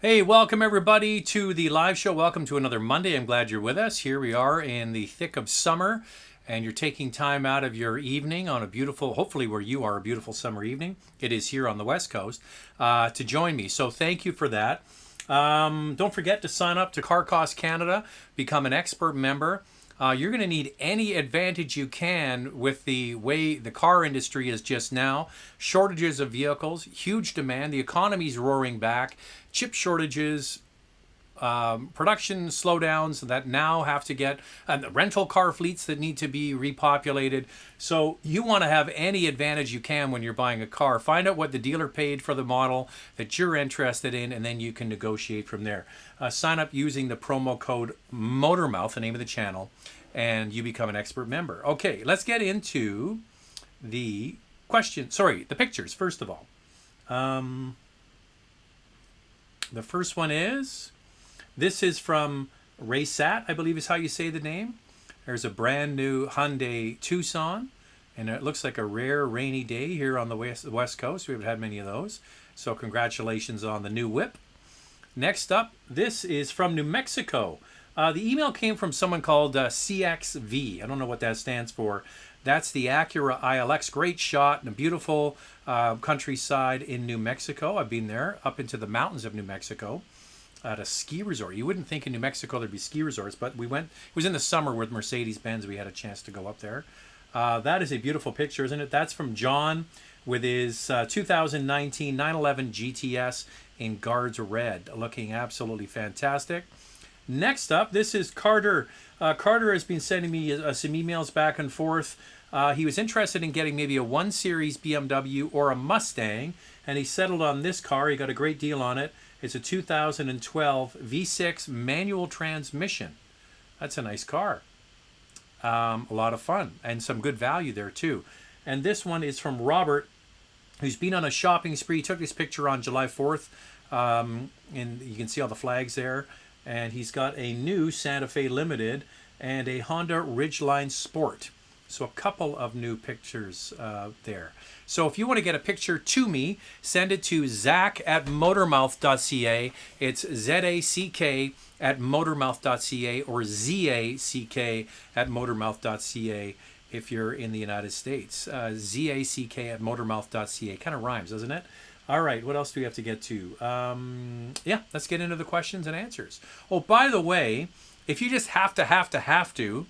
Hey, welcome everybody to the live show. Welcome to another Monday. I'm glad you're with us. Here we are in the thick of summer, and you're taking time out of your evening on a beautiful, hopefully where you are, a beautiful summer evening. It is here on the West Coast, to join me. So thank you for that. Don't forget to sign up to Car Cost Canada, become an expert member. You're going to need any advantage you can with the way the car industry is just now. Shortages of vehicles, huge demand, the economy's roaring back, chip shortages, production slowdowns that now have to get, the rental car fleets that need to be repopulated. So you want to have any advantage you can when you're buying a car. Find out what the dealer paid for the model that you're interested in, and then you can negotiate from there. Sign up using the promo code MOTORMOUTH, the name of the channel, and you become an expert member. Okay, let's get into the the pictures, first of all. The first one is, this is from Raysat, I believe is how you say the name. There's a brand new Hyundai Tucson, and it looks like a rare rainy day here on the West Coast. We haven't had many of those. So congratulations on the new whip. Next up, this is from New Mexico. The email came from someone called CXV. I don't know what that stands for. That's the Acura ILX. Great shot in a beautiful countryside in New Mexico. I've been there, up into the mountains of New Mexico at a ski resort. You wouldn't think in New Mexico there'd be ski resorts, but we went. It was in the summer with Mercedes-Benz. We had a chance to go up there. That is a beautiful picture, isn't it? That's from John with his 2019 911 GTS in Guards Red, looking absolutely fantastic. Next up, this is Carter. Carter has been sending me some emails back and forth. He was interested in getting maybe a 1 Series BMW or a Mustang, and he settled on this car. He got a great deal on it. It's a 2012 V6 manual transmission. That's a nice car. A lot of fun and some good value there too. And this one is from Robert, who's been on a shopping spree. He took this picture on July 4th, and you can see all the flags there. And he's got a new Santa Fe Limited and a Honda Ridgeline Sport. So a couple of new pictures there. So if you want to get a picture to me, send it to zack@motormouth.ca. It's ZACK@motormouth.ca or ZACK@motormouth.ca if you're in the United States. ZACK@motormouth.ca. Kind of rhymes, doesn't it? All right, what else do we have to get to? Yeah, let's get into the questions and answers. Oh, by the way, if you just have to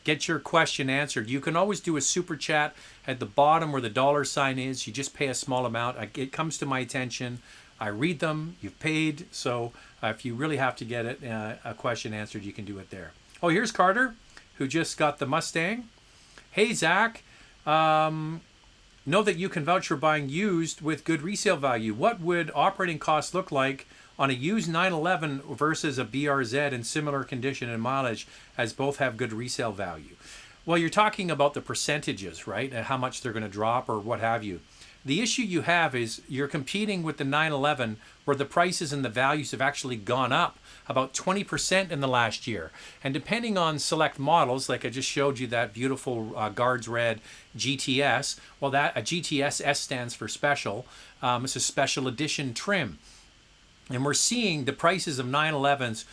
get your question answered, you can always do a super chat at the bottom where the dollar sign is. You just pay a small amount. It comes to my attention. I read them. You've paid. So if you really have to get it, a question answered, you can do it there. Oh, here's Carter, who just got the Mustang. Hey, Zach. Know that you can vouch for buying used with good resale value. What would operating costs look like on a used 911 versus a BRZ in similar condition and mileage, as both have good resale value? Well, you're talking about the percentages, right? And how much they're going to drop or what have you. The issue you have is you're competing with the 911 where the prices and the values have actually gone up about 20% in the last year. And depending on select models, like I just showed you that beautiful Guards Red GTS, well, that a GTS S stands for special. It's a special edition trim. And we're seeing the prices of 911s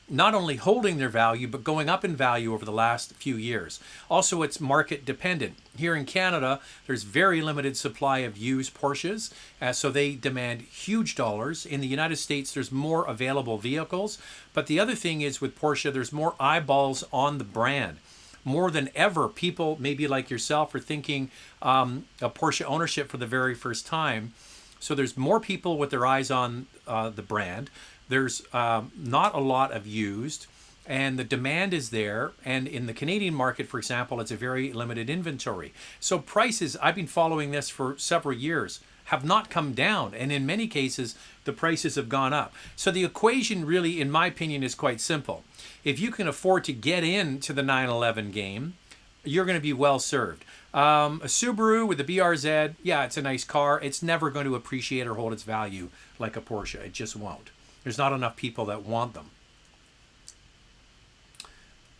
not only holding their value, but going up in value over the last few years. Also, it's market dependent. Here in Canada, there's very limited supply of used Porsches, so they demand huge dollars. In the United States, there's more available vehicles. But the other thing is with Porsche, there's more eyeballs on the brand. More than ever, people maybe like yourself are thinking of Porsche ownership for the very first time. So there's more people with their eyes on the brand. There's not a lot of used, and the demand is there. And in the Canadian market, for example, it's a very limited inventory. So prices, I've been following this for several years, have not come down. And in many cases, the prices have gone up. So the equation really, in my opinion, is quite simple. If you can afford to get into the 911 game, you're going to be well served. A Subaru with the BRZ, yeah, it's a nice car. It's never going to appreciate or hold its value like a Porsche. It just won't. There's not enough people that want them.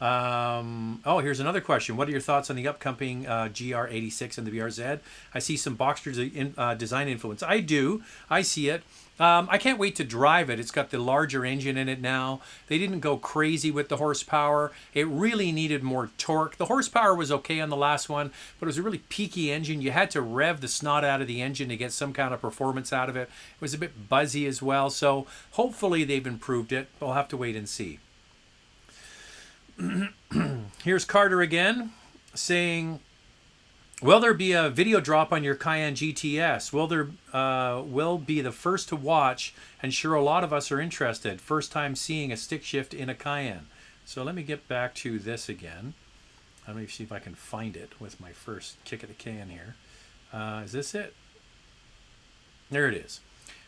Oh, here's another question. What are your thoughts on the upcoming GR86 and the BRZ? I see some Boxster design influence. I do. I see it. I can't wait to drive it. It's got the larger engine in it now. They didn't go crazy with the horsepower. It really needed more torque. The horsepower was okay on the last one, but it was a really peaky engine. You had to rev the snot out of the engine to get some kind of performance out of it. It was a bit buzzy as well. So hopefully they've improved it. We'll have to wait and see. Here's Carter again saying, will there be a video drop on your Cayenne GTS? Will be the first to watch, and sure a lot of us are interested. First time seeing a stick shift in a Cayenne. So let me get back to this again. Let me see if I can find it with my first kick at the can here. Is this it? There it is.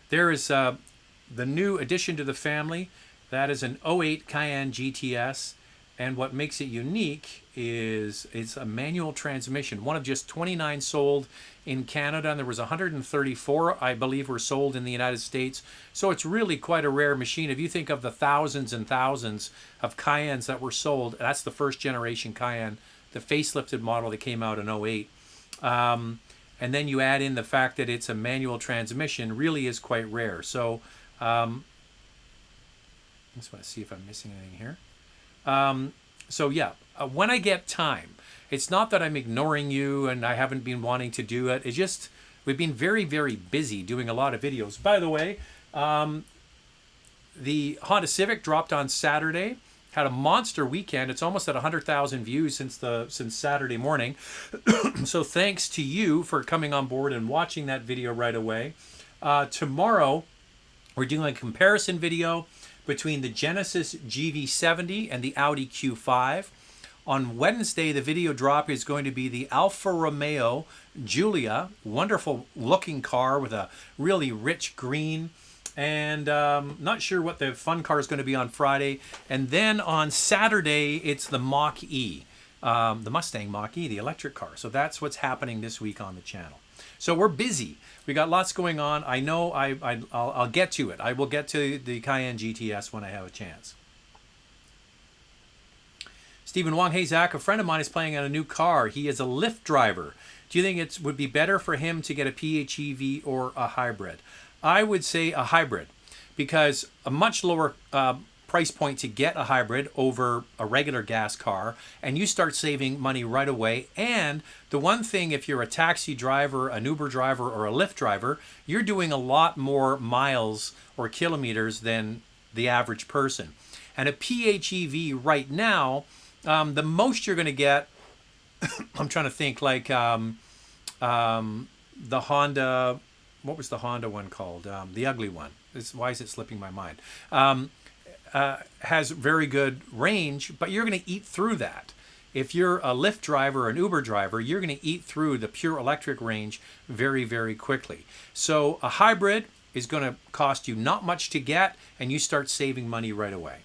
There is the new addition to the family. That is an 08 Cayenne GTS. And what makes it unique is it's a manual transmission. One of just 29 sold in Canada, and there was 134, I believe, were sold in the United States. So it's really quite a rare machine. If you think of the thousands and thousands of Cayennes that were sold, that's the first generation Cayenne, the facelifted model that came out in 08. And then you add in the fact that it's a manual transmission, really is quite rare. So I just want to see if I'm missing anything here. So yeah, when I get time, it's not that I'm ignoring you and I haven't been wanting to do it. It's just, we've been very, very busy doing a lot of videos. By the way, the Honda Civic dropped on Saturday, had a monster weekend. It's almost at 100,000 views since Saturday morning. So thanks to you for coming on board and watching that video right away. Tomorrow, we're doing a comparison video between the Genesis GV70 and the Audi Q5. On Wednesday, the video drop is going to be the Alfa Romeo Giulia, wonderful looking car with a really rich green. And not sure what the fun car is going to be on Friday. And then on Saturday, it's the Mach-E, the Mustang Mach-E, the electric car. So that's what's happening this week on the channel. So we're busy. We got lots going on. I know I'll get to it. I will get to the Cayenne GTS when I have a chance. Stephen Wong, hey Zach, a friend of mine is planning on a new car. He is a Lyft driver. Do you think it would be better for him to get a PHEV or a hybrid? I would say a hybrid, because a much lower price point to get a hybrid over a regular gas car, and you start saving money right away. And the one thing, if you're a taxi driver, an Uber driver, or a Lyft driver, you're doing a lot more miles or kilometers than the average person. And a PHEV right now, the most you're going to get, I'm trying to think, like the Honda, what was the Honda one called? The ugly one. Why is it slipping my mind? Has very good range, but you're going to eat through that. If you're a Lyft driver or an Uber driver, you're going to eat through the pure electric range very, very quickly. So a hybrid is going to cost you not much to get, and you start saving money right away.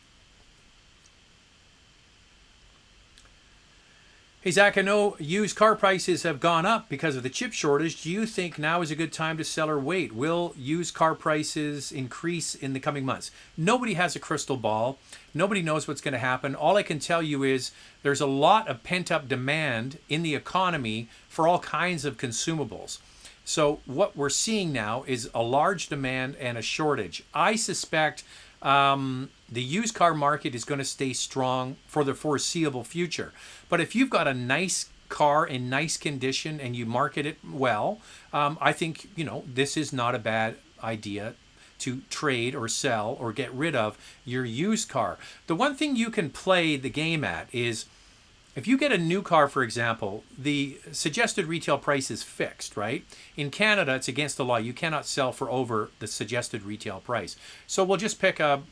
Hey Zach, I know used car prices have gone up because of the chip shortage. Do you think now is a good time to sell or wait? Will used car prices increase in the coming months? Nobody has a crystal ball. Nobody knows what's going to happen. All I can tell you is there's a lot of pent-up demand in the economy for all kinds of consumables. So what we're seeing now is a large demand and a shortage. I suspect the used car market is going to stay strong for the foreseeable future. But if you've got a nice car in nice condition and you market it well, I think, this is not a bad idea to trade or sell or get rid of your used car. The one thing you can play the game at is, if you get a new car, for example, the suggested retail price is fixed, right? In Canada, it's against the law. You cannot sell for over the suggested retail price. So we'll just pick a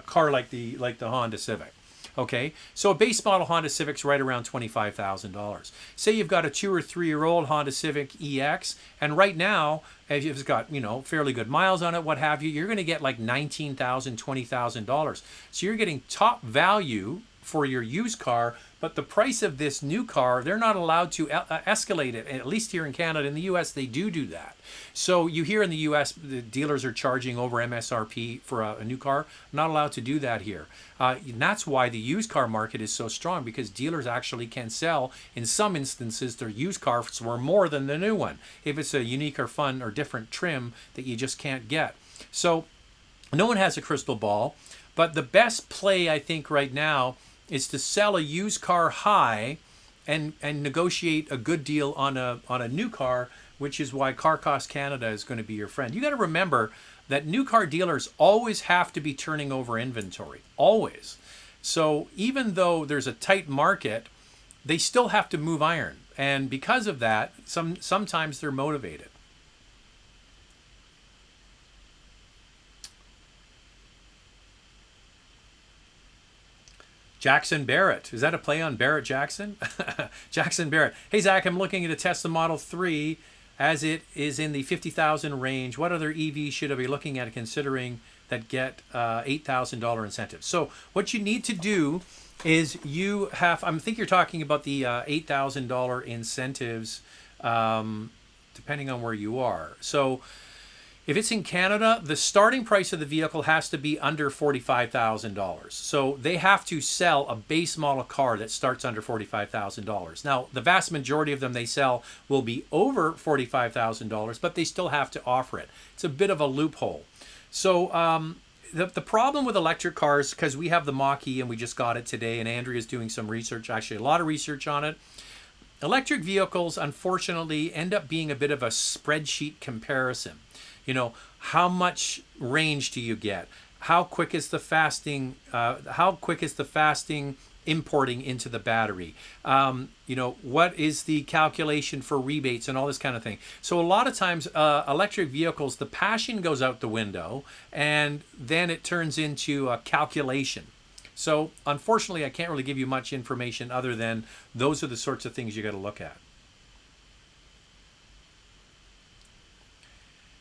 car like the Honda Civic. Okay, so a base model Honda Civic's right around $25,000. Say you've got a 2 or 3 year old Honda Civic EX, and right now, if it's got fairly good miles on it, what have you, you're going to get like $19,000, $20,000. So you're getting top value for your used car, but the price of this new car, they're not allowed to escalate it. At least here in Canada. In the US, they do that. So you hear in the US, the dealers are charging over MSRP for a new car. Not allowed to do that here. And that's why the used car market is so strong, because dealers actually can sell, in some instances, their used cars for more than the new one, if it's a unique or fun or different trim that you just can't get. So no one has a crystal ball, but the best play I think right now is to sell a used car high and negotiate a good deal on a new car, which is why Car Cost Canada is going to be your friend. You got to remember that new car dealers always have to be turning over inventory, always. So even though there's a tight market, they still have to move iron. And because of that, sometimes they're motivated. Jackson Barrett. Is that a play on Barrett Jackson? Jackson Barrett. Hey, Zach, I'm looking at a Tesla Model 3 as it is in the 50,000 range. What other EVs should I be looking at considering that get $8,000 incentives? So what you need to do is you have, I think you're talking about the $8,000 incentives, depending on where you are. So if it's in Canada, the starting price of the vehicle has to be under $45,000. So they have to sell a base model car that starts under $45,000. Now, the vast majority of them they sell will be over $45,000, but they still have to offer it. It's a bit of a loophole. So the problem with electric cars, because we have the Mach-E and we just got it today, and Andrea's doing some research, actually a lot of research on it. Electric vehicles, unfortunately, end up being a bit of a spreadsheet comparison. You know, how much range do you get? How quick is the fasting? Importing into the battery? You know, what is the calculation for rebates and all this kind of thing? So a lot of times, electric vehicles, the passion goes out the window, and then it turns into a calculation. So unfortunately, I can't really give you much information other than those are the sorts of things you got to look at.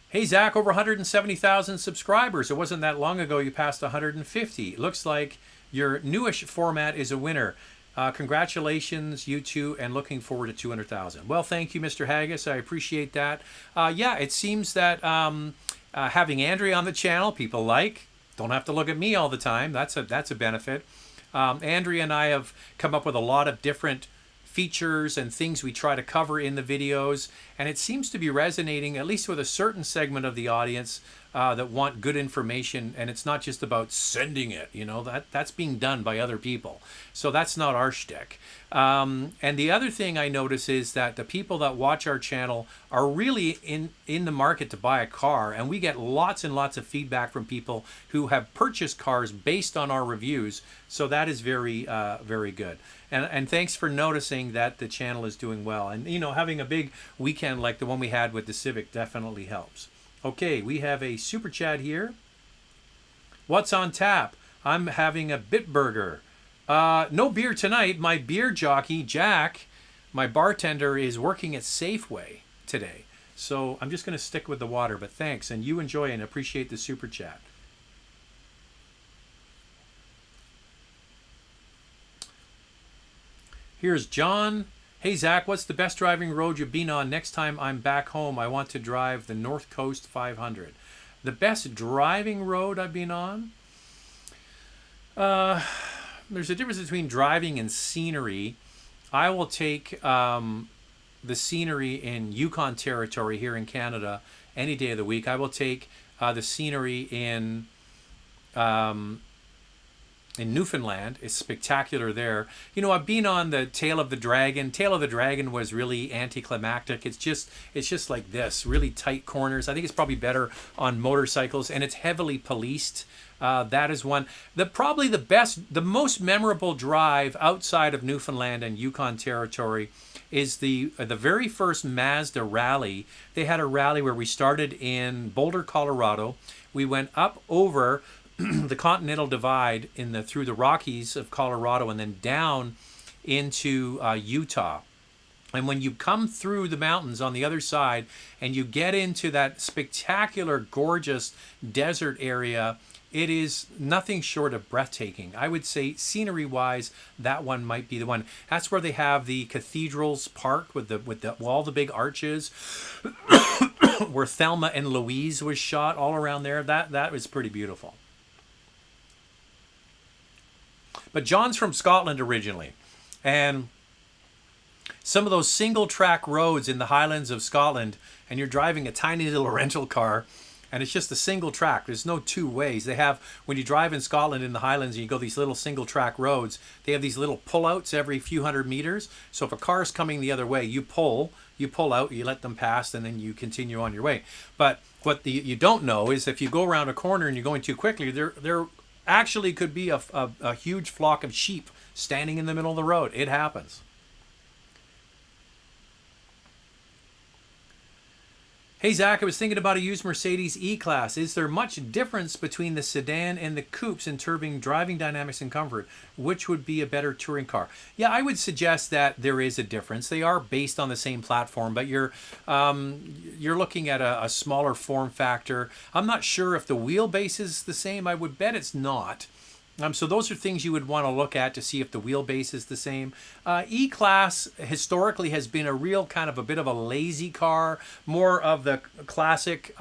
Hey, Zach, over 170,000 subscribers. It wasn't that long ago you passed 150. It looks like your newish format is a winner. Congratulations, you two, and looking forward to 200,000. Well, thank you, Mr. Haggis. I appreciate that. Yeah, it seems that having Andrea on the channel, people like. Don't have to look at me all the time. That's a benefit. Andrea and I have come up with a lot of different features and things we try to cover in the videos, and it seems to be resonating at least with a certain segment of the audience that want good information, and it's not just about sending it, you know, that's being done by other people. So that's not our shtick. And the other thing I notice is that the people that watch our channel are really in the market to buy a car, and we get lots and lots of feedback from people who have purchased cars based on our reviews. So that is very, very good. And thanks for noticing that the channel is doing well. And, you know, having a big weekend like the one we had with the Civic definitely helps. Okay, we have a super chat here. What's on tap? I'm having a Bitburger. No beer tonight. My beer jockey, Jack, my bartender, is working at Safeway today. So I'm just going to stick with the water, but thanks. And you enjoy and appreciate the super chat. Here's John. Hey, Zach, what's the best driving road you've been on? Next time I'm back home, I want to drive the North Coast 500. The best driving road I've been on? There's a difference between driving and scenery. I will take the scenery in Yukon Territory here in Canada any day of the week. I will take the scenery in Newfoundland. It's spectacular there. You know, I've been on the Tail of the Dragon. Tail of the Dragon was really anticlimactic. It's just like this, really tight corners. I think it's probably better on motorcycles, and it's heavily policed. That is one. Probably the most memorable drive outside of Newfoundland and Yukon Territory is the very first Mazda rally. They had a rally where we started in Boulder, Colorado. We went up over the Continental Divide through the Rockies of Colorado and then down into Utah. And when you come through the mountains on the other side and you get into that spectacular, gorgeous desert area, it is nothing short of breathtaking. I would say scenery-wise, that one might be the one. That's where they have the Cathedrals Park with all the big arches, where Thelma and Louise was shot all around there. That was pretty beautiful. But John's from Scotland originally, and some of those single track roads in the Highlands of Scotland, and you're driving a tiny little rental car, and it's just a single track. There's no two ways. They have, when you drive in Scotland in the Highlands and you go these little single track roads, they have these little pullouts every few hundred meters. So if a car's coming the other way, you pull out, you let them pass, and then you continue on your way. But what you don't know is if you go around a corner and you're going too quickly, there actually could be a huge flock of sheep standing in the middle of the road. It happens. Hey Zach, I was thinking about a used Mercedes E-Class. Is there much difference between the sedan and the coupes in terms of driving dynamics and comfort? Which would be a better touring car? Yeah, I would suggest that there is a difference. They are based on the same platform, but you're looking at a smaller form factor. I'm not sure if the wheelbase is the same. I would bet it's not. So those are things you would want to look at to see if the wheelbase is the same. E-Class historically has been a real kind of a bit of a lazy car, more of the classic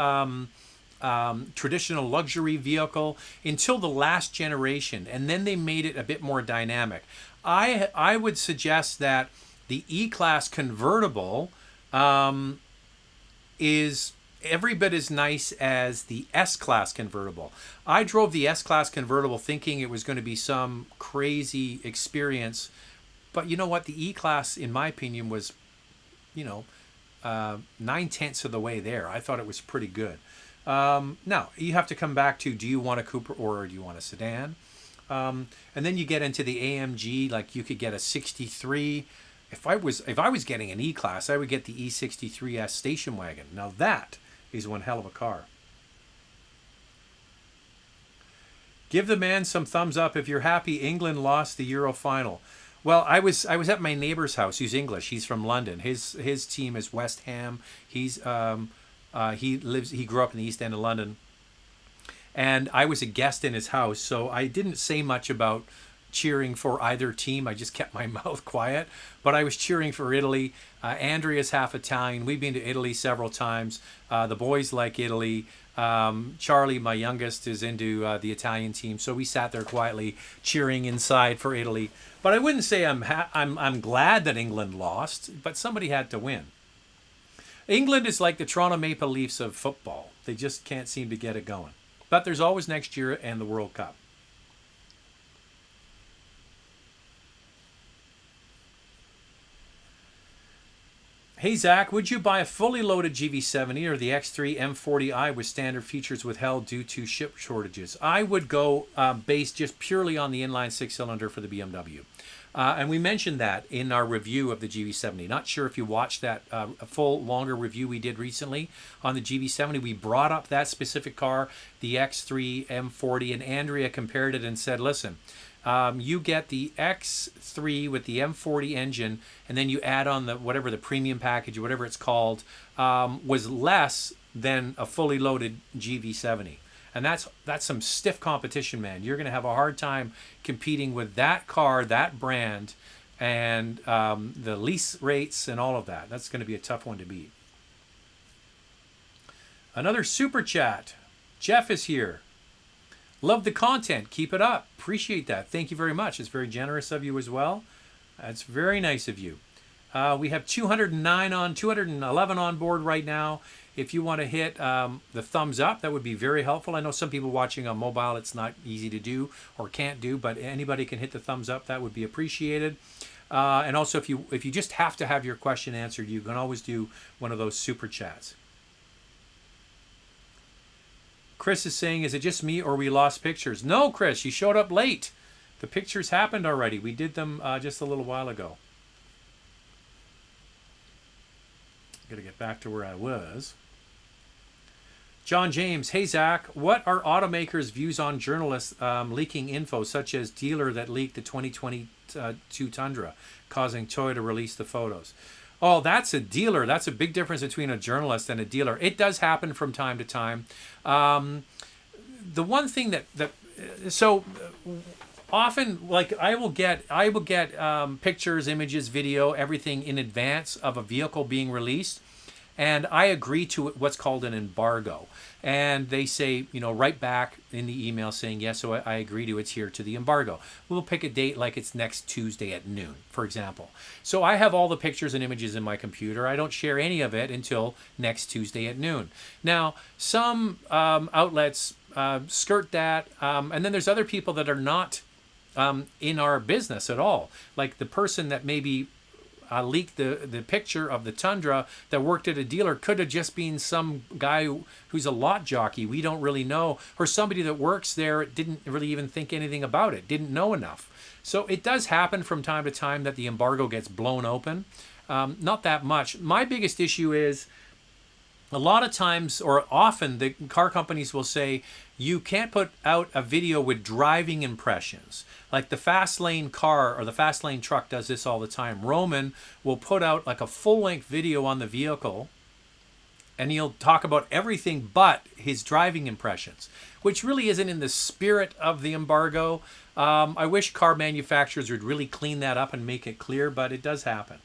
traditional luxury vehicle until the last generation, and then they made it a bit more dynamic. I would suggest that the E-Class convertible is every bit as nice as the S-Class convertible. I drove the S-Class convertible thinking it was going to be some crazy experience, but you know what? The E-Class, in my opinion, was, 9/10 of the way there. I thought it was pretty good. Now, you have to come back to, do you want a coupe or do you want a sedan? And then you get into the AMG, like you could get a 63. If I was getting an E-Class, I would get the E63S station wagon. Now that is one hell of a car. Give the man some thumbs up if you're happy England lost the Euro final. Well, I was at my neighbor's house. He's English. He's from London. His team is West Ham. He grew up in the East End of London. And I was a guest in his house, so I didn't say much about cheering for either team. I just kept my mouth quiet, but I was cheering for Italy. Andrea's half Italian. We've been to Italy several times. The boys like Italy. Charlie, my youngest, is into the Italian team, so we sat there quietly cheering inside for Italy. But I wouldn't say I'm glad that England lost, but somebody had to win. England is like the Toronto Maple Leafs of football. They just can't seem to get it going. But there's always next year and the World Cup. Hey Zach, would you buy a fully loaded GV70 or the X3 M40i with standard features withheld due to chip shortages? I would go based just purely on the inline six-cylinder for the BMW. And we mentioned that in our review of the GV70. Not sure if you watched that full, longer review we did recently on the GV70. We brought up that specific car, the X3 M40, and Andrea compared it and said, listen, you get the X3 with the M40 engine, and then you add on the whatever the premium package or whatever it's called, was less than a fully loaded GV70. And that's some stiff competition, man. You're going to have a hard time competing with that car, that brand, and the lease rates and all of that. That's going to be a tough one to beat. Another super chat. Jeff is here. Love the content. Keep it up. Appreciate that. Thank you very much. It's very generous of you as well. That's very nice of you. We have 211 on board right now. If you want to hit the thumbs up, that would be very helpful. I know some people watching on mobile, it's not easy to do or can't do, but anybody can hit the thumbs up. That would be appreciated. And also, if you just have to have your question answered, you can always do one of those super chats. Chris is saying, is it just me or we lost pictures? No, Chris, you showed up late. The pictures happened already. We did them just a little while ago. Got to get back to where I was. John James, hey Zach, what are automakers' views on journalists leaking info, such as dealer that leaked the 2022 Tundra, causing Toyota to release the photos? Oh, that's a dealer. That's a big difference between a journalist and a dealer. It does happen from time to time. The one thing so often, like I will get pictures, images, video, everything in advance of a vehicle being released. and I agree to what's called an embargo. And they say, write back in the email saying, yes, so I agree to adhere to the embargo. We'll pick a date like it's next Tuesday at noon, for example. So I have all the pictures and images in my computer. I don't share any of it until next Tuesday at noon. Now, some outlets skirt that, and then there's other people that are not in our business at all. Like the person that maybe leaked the picture of the Tundra that worked at a dealer could have just been some guy who's a lot jockey. We don't really know. Or somebody that works there didn't really even think anything about it, didn't know enough. So it does happen from time to time that the embargo gets blown open. Not that much. My biggest issue is a lot of times, or often, the car companies will say, you can't put out a video with driving impressions. Like the fast lane car or the fast lane truck does this all the time. Roman will put out like a full-length video on the vehicle, and he'll talk about everything but his driving impressions, which really isn't in the spirit of the embargo. I wish car manufacturers would really clean that up and make it clear, but it does happen.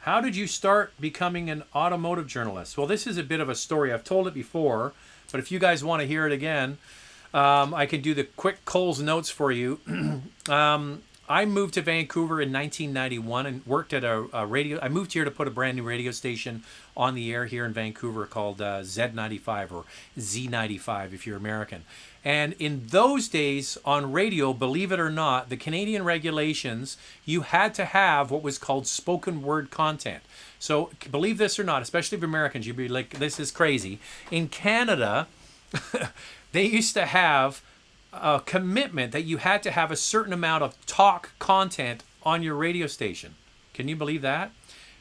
How did you start becoming an automotive journalist? Well, this is a bit of a story. I've told it before, but if you guys want to hear it again, I can do the quick Coles notes for you. I moved to Vancouver in 1991 and worked at a radio. I moved here to put a brand new radio station on the air here in Vancouver called Z95 or Z95 if you're American. And in those days on radio, believe it or not, the Canadian regulations, you had to have what was called spoken word content. So believe this or not, especially for Americans, you'd be like, this is crazy. In Canada, they used to have a commitment that you had to have a certain amount of talk content on your radio station. Can you believe that?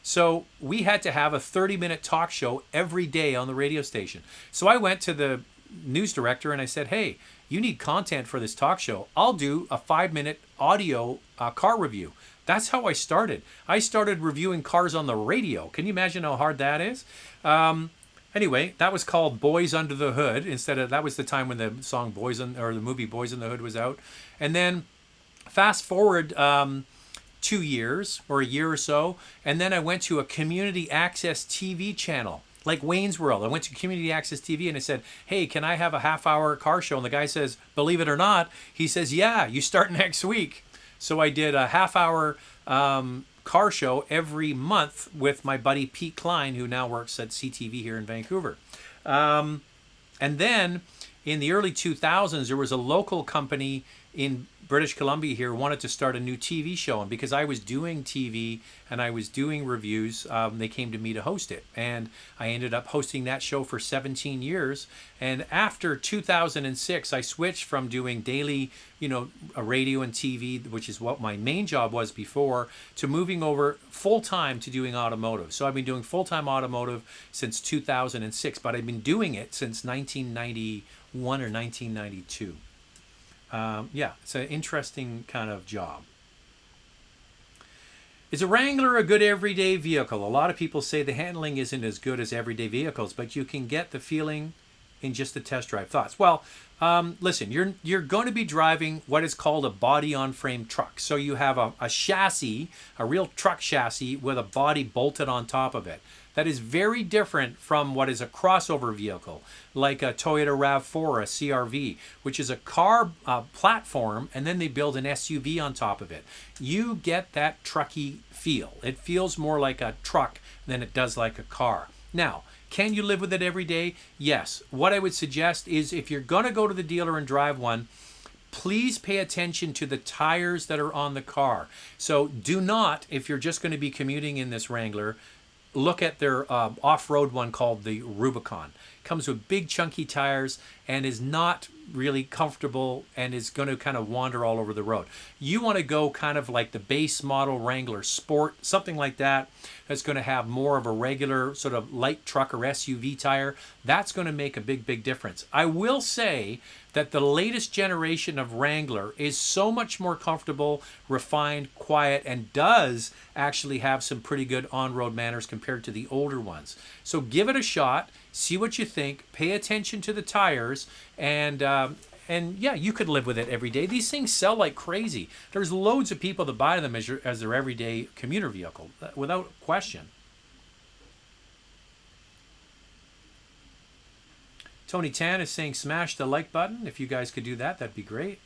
So we had to have a 30-minute talk show every day on the radio station. So I went to the news director and I said, hey, you need content for this talk show. I'll do a 5-minute audio car review. That's how I started. I started reviewing cars on the radio. Can you imagine how hard that is? Anyway, that was called Boys Under the Hood. That was the time when the song or the movie Boys in the Hood was out. And then fast forward 2 years or a year or so, and then I went to a community access TV channel like Wayne's World. I went to community access TV and I said, hey, can I have a half-hour car show? And the guy says, believe it or not, he says, yeah, you start next week. So I did a half-hour car show every month with my buddy Pete Klein, who now works at CTV here in Vancouver. And then in the early 2000s, there was a local company in British Columbia here wanted to start a new TV show. And because I was doing TV and I was doing reviews, they came to me to host it. And I ended up hosting that show for 17 years. And after 2006, I switched from doing daily, a radio and TV, which is what my main job was before, to moving over full-time to doing automotive. So I've been doing full-time automotive since 2006, but I've been doing it since 1991 or 1992. Yeah, it's an interesting kind of job. Is a Wrangler a good everyday vehicle? A lot of people say the handling isn't as good as everyday vehicles, but you can get the feeling in just a test drive. Thoughts? Well, listen, you're going to be driving what is called a body-on-frame truck. So you have a chassis, a real truck chassis with a body bolted on top of it. That is very different from what is a crossover vehicle, like a Toyota RAV4 or a CRV, which is a car platform, and then they build an SUV on top of it. You get that trucky feel. It feels more like a truck than it does like a car. Now, can you live with it every day? Yes. What I would suggest is if you're going to go to the dealer and drive one, please pay attention to the tires that are on the car. So do not, if you're just going to be commuting in this Wrangler, look at their off-road one called the Rubicon. Comes with big chunky tires and is not really comfortable and is going to kind of wander all over the road. You want to go kind of like the base model Wrangler Sport, something like that, that's going to have more of a regular sort of light truck or SUV tire. That's going to make a big difference. I will say that the latest generation of Wrangler is so much more comfortable, refined, quiet, and does actually have some pretty good on-road manners compared to the older ones. So give it a shot, see what you think, pay attention to the tires, and and yeah, you could live with it every day. These things sell like crazy. There's loads of people that buy them as their everyday commuter vehicle, without question. Tony Tan is saying smash the like button. If you guys could do that, that'd be great.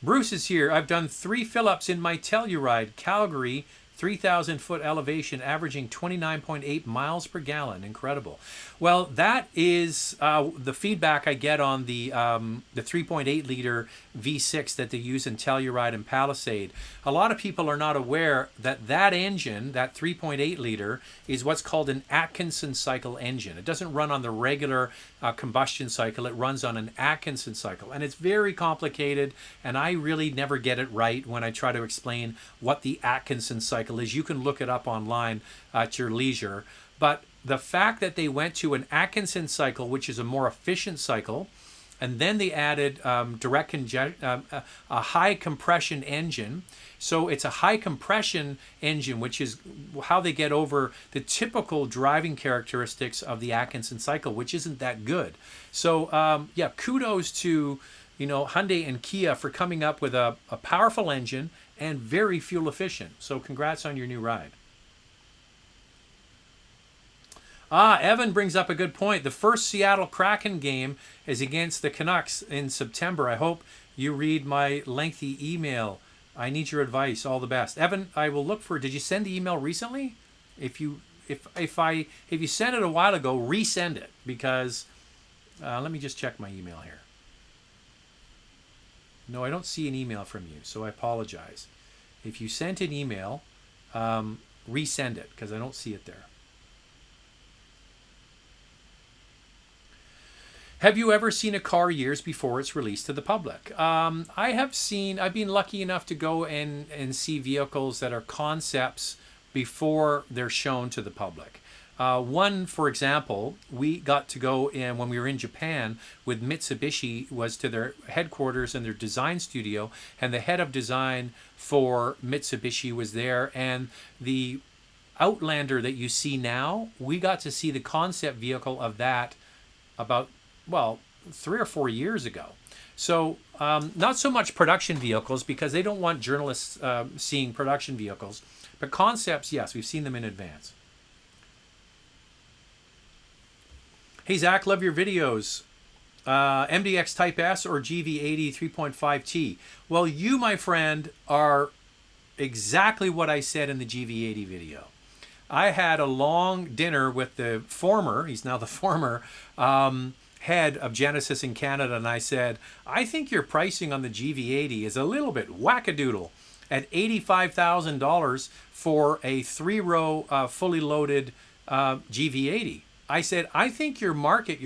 Bruce is here. I've done 3 fill-ups in my Telluride, Calgary, 3,000 foot elevation, averaging 29.8 miles per gallon. Incredible. Well, that is the feedback I get on the 3.8 liter V6 that they use in Telluride and Palisade. A lot of people are not aware that that engine, that 3.8 liter, is what's called an Atkinson cycle engine. It doesn't run on the regular combustion cycle. It runs on an Atkinson cycle, and it's very complicated, and I really never get it right when I try to explain what the Atkinson cycle is. You can look it up online at your leisure. But the fact that they went to an Atkinson cycle, which is a more efficient cycle, and then they added a high compression engine. So it's a high compression engine, which is how they get over the typical driving characteristics of the Atkinson cycle, which isn't that good. So yeah, kudos to Hyundai and Kia for coming up with a powerful engine and very fuel efficient. So congrats on your new ride. Evan brings up a good point. The first Seattle Kraken game is against the Canucks in September. I hope you read my lengthy email. I need your advice. All the best. Evan, I will look for, did you send the email recently? If you sent it a while ago, resend it, because let me just check my email here. No, I don't see an email from you, so I apologize. If you sent an email, resend it, because I don't see it there. Have you ever seen a car years before it's released to the public? I've been lucky enough to go and see vehicles that are concepts before they're shown to the public. One, for example, we got to go in when we were in Japan with Mitsubishi, was to their headquarters and their design studio, and the head of design for Mitsubishi was there, and the Outlander that you see now, we got to see the concept vehicle of that about 3 or 4 years ago. So not so much production vehicles, because they don't want journalists seeing production vehicles, but concepts, yes, we've seen them in advance. Hey Zach, love your videos. MDX Type S or GV80 3.5T? Well, you, my friend, are exactly what I said in the GV80 video. I had a long dinner with the former, he's now the former, head of Genesis in Canada, and I said, I think your pricing on the GV80 is a little bit wackadoodle at $85,000 for a 3-row fully loaded GV80. I said, I think your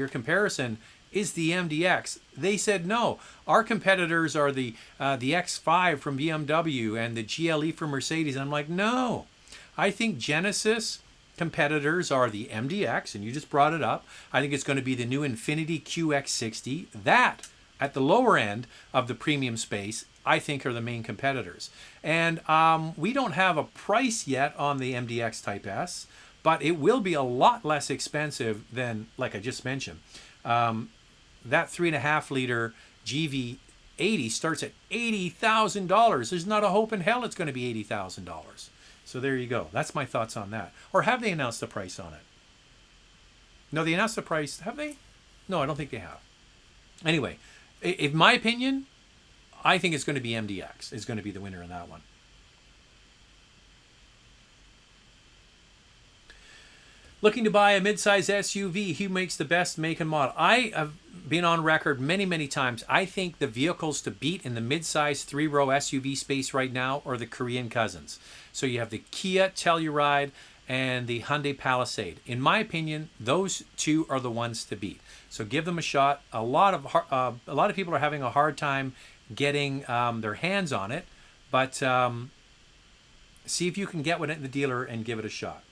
comparison is the MDX. They said, no, our competitors are the X3 from BMW and the GLE from Mercedes. I'm like, no, I think Genesis competitors are the MDX, and you just brought it up. I think it's going to be the new Infiniti QX60. That, at the lower end of the premium space, I think are the main competitors. And we don't have a price yet on the MDX Type S, but it will be a lot less expensive than, like I just mentioned. That 3.5 liter GV80 starts at $80,000. There's not a hope in hell it's going to be $80,000. So there you go. That's my thoughts on that. Or have they announced the price on it? No, they announced the price. Have they? No, I don't think they have. Anyway, in my opinion, I think it's going to be MDX. It's going to be the winner in that one. Looking to buy a midsize SUV, who makes the best make and model? I have been on record many, many times. I think the vehicles to beat in the midsize 3-row SUV space right now are the Korean cousins. So you have the Kia Telluride and the Hyundai Palisade. In my opinion, those two are the ones to beat. So give them a shot. A lot of people are having a hard time getting their hands on it, but see if you can get one at the dealer and give it a shot.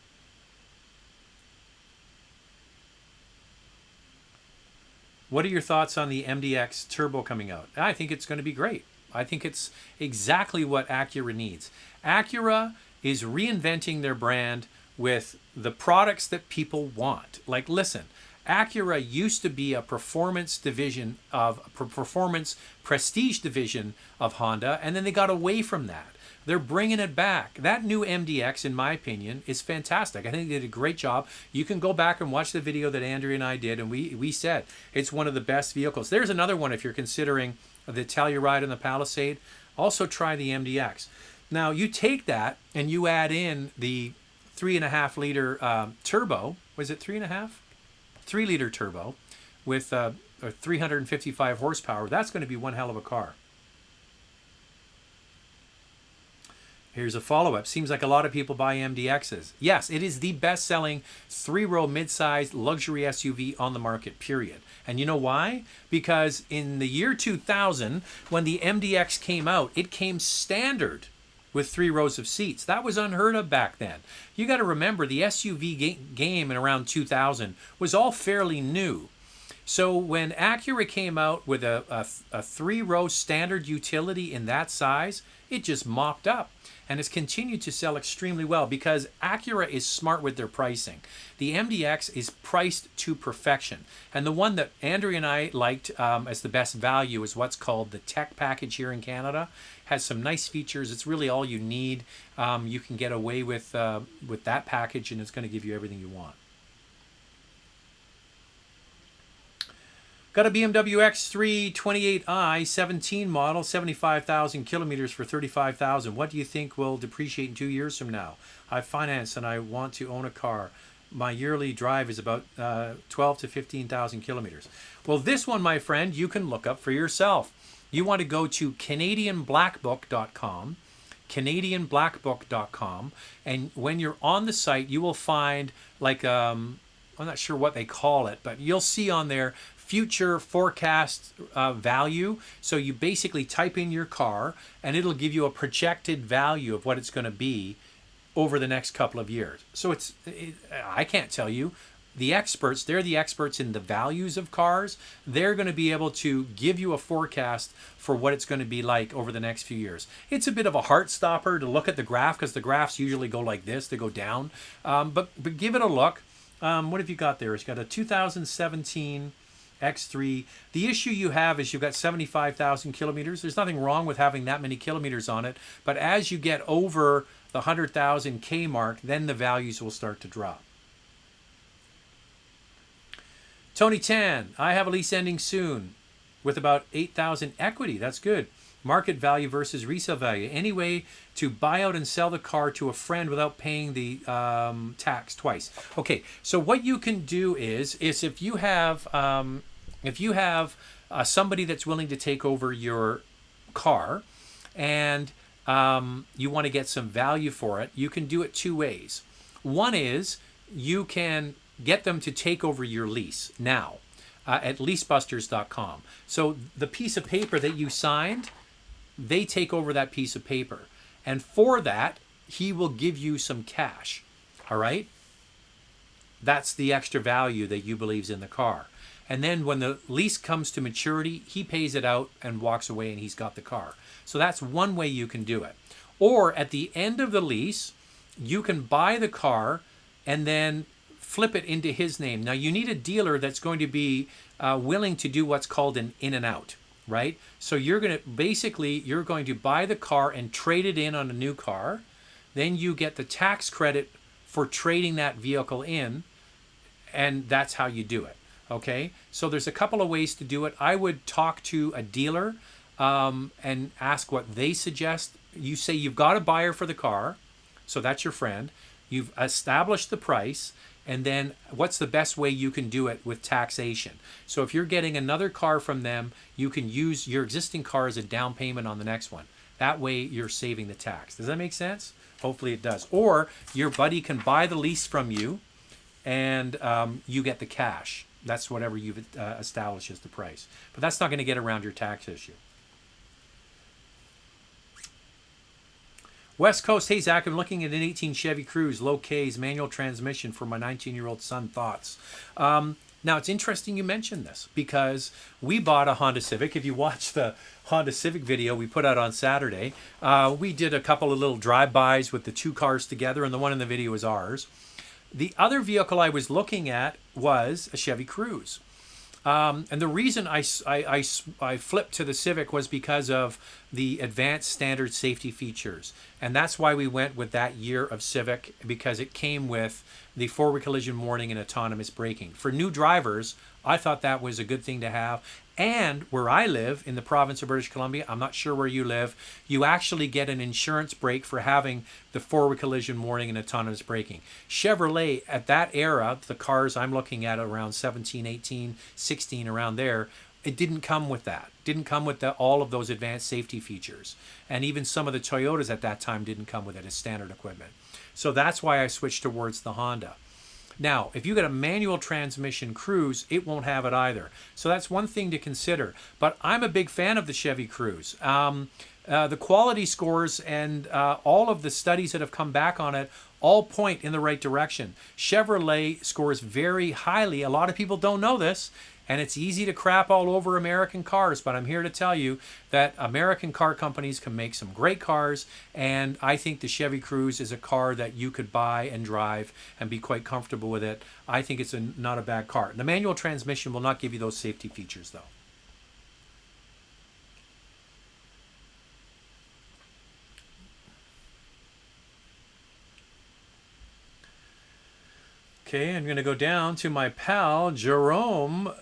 What are your thoughts on the MDX Turbo coming out? I think it's going to be great. I think it's exactly what Acura needs. Acura is reinventing their brand with the products that people want. Like, listen, Acura used to be a performance prestige division of Honda, and then they got away from that. They're bringing it back. That new MDX, in my opinion, is fantastic. I think they did a great job. You can go back and watch the video that Andrea and I did, and we said it's one of the best vehicles. There's another one if you're considering the Telluride and the Palisade. Also try the MDX. Now, you take that and you add in the 3.5 liter turbo. Was it 3.5? 3 liter turbo with 355 horsepower. That's going to be one hell of a car. Here's a follow-up. Seems like a lot of people buy MDXs. Yes, it is the best-selling 3-row mid-sized luxury SUV on the market, period. And you know why? Because in the year 2000, when the MDX came out, it came standard with 3 rows of seats. That was unheard of back then. You got to remember, the SUV game in around 2000 was all fairly new. So when Acura came out with a 3-row standard utility in that size, it just mopped up. And has continued to sell extremely well because Acura is smart with their pricing. The MDX is priced to perfection. And the one that Andrea and I liked as the best value is what's called the Tech Package here in Canada. Has some nice features. It's really all you need. You can get away with that package, and it's going to give you everything you want. Got a BMW X3 28i 17 model, 75,000 kilometers for 35,000. What do you think will depreciate in 2 years from now? I finance and I want to own a car. My yearly drive is about 12 to 15,000 kilometers. Well, this one, my friend, you can look up for yourself. You want to go to CanadianBlackBook.com, CanadianBlackBook.com, and when you're on the site, you will find like I'm not sure what they call it, but you'll see on there future forecast value. So you basically type in your car and it'll give you a projected value of what it's going to be over the next couple of years. So I can't tell you. The experts, they're the experts in the values of cars. They're going to be able to give you a forecast for what it's going to be like over the next few years. It's a bit of a heart stopper to look at the graph because the graphs usually go like this, they go down. But give it a look. What have you got there? It's got a 2017 X3. The issue you have is you've got 75,000 kilometers. There's nothing wrong with having that many kilometers on it. But as you get over the 100,000 K mark, then the values will start to drop. Tony Tan, I have a lease ending soon with about 8,000 equity. That's good. Market value versus resale value. Any way to buy out and sell the car to a friend without paying the tax twice. Okay, so what you can do is if you have somebody that's willing to take over your car and you want to get some value for it, you can do it 2 ways. One is you can get them to take over your lease now at leasebusters.com. So the piece of paper that you signed, they take over that piece of paper. And for that, he will give you some cash. All right? That's the extra value that you believe's in the car. And then when the lease comes to maturity, he pays it out and walks away and he's got the car. So that's one way you can do it. Or at the end of the lease, you can buy the car and then flip it into his name. Now you need a dealer that's going to be willing to do what's called an in and out, right? So you're going to buy the car and trade it in on a new car. Then you get the tax credit for trading that vehicle in, and that's how you do it. Okay, so there's a couple of ways to do it. I would talk to a dealer and ask what they suggest. You say you've got a buyer for the car, so that's your friend. You've established the price, and then what's the best way you can do it with taxation. So if you're getting another car from them, you can use your existing car as a down payment on the next one. That way you're saving the tax. Does that make sense? Hopefully it does. Or your buddy can buy the lease from you and you get the cash. That's whatever you've established as the price. But that's not going to get around your tax issue. West Coast, hey Zach, I'm looking at an 18 Chevy Cruze, low Ks, manual transmission for my 19-year-old son. Thoughts? Now, it's interesting you mentioned this because we bought a Honda Civic. If you watch the Honda Civic video we put out on Saturday, we did a couple of little drive-bys with the two cars together, and the one in the video is ours. The other vehicle I was looking at was a Chevy Cruze. And the reason I flipped to the Civic was because of the advanced standard safety features. And that's why we went with that year of Civic, because it came with the forward collision warning and autonomous braking. For new drivers, I thought that was a good thing to have. And where I live, in the province of British Columbia, I'm not sure where you live, you actually get an insurance break for having the forward collision warning and autonomous braking. Chevrolet, at that era, the cars I'm looking at around 17, 18, 16, around there, it didn't come with that. Didn't come with all of those advanced safety features. And even some of the Toyotas at that time didn't come with it as standard equipment. So that's why I switched towards the Honda. Now, if you get a manual transmission Cruze, it won't have it either. So that's one thing to consider. But I'm a big fan of the Chevy Cruze. The quality scores and all of the studies that have come back on it all point in the right direction. Chevrolet scores very highly. A lot of people don't know this, and it's easy to crap all over American cars, but I'm here to tell you that American car companies can make some great cars, and I think the Chevy Cruze is a car that you could buy and drive and be quite comfortable with it. I think it's not a bad car. The manual transmission will not give you those safety features, though. Okay, I'm going to go down to my pal Jerome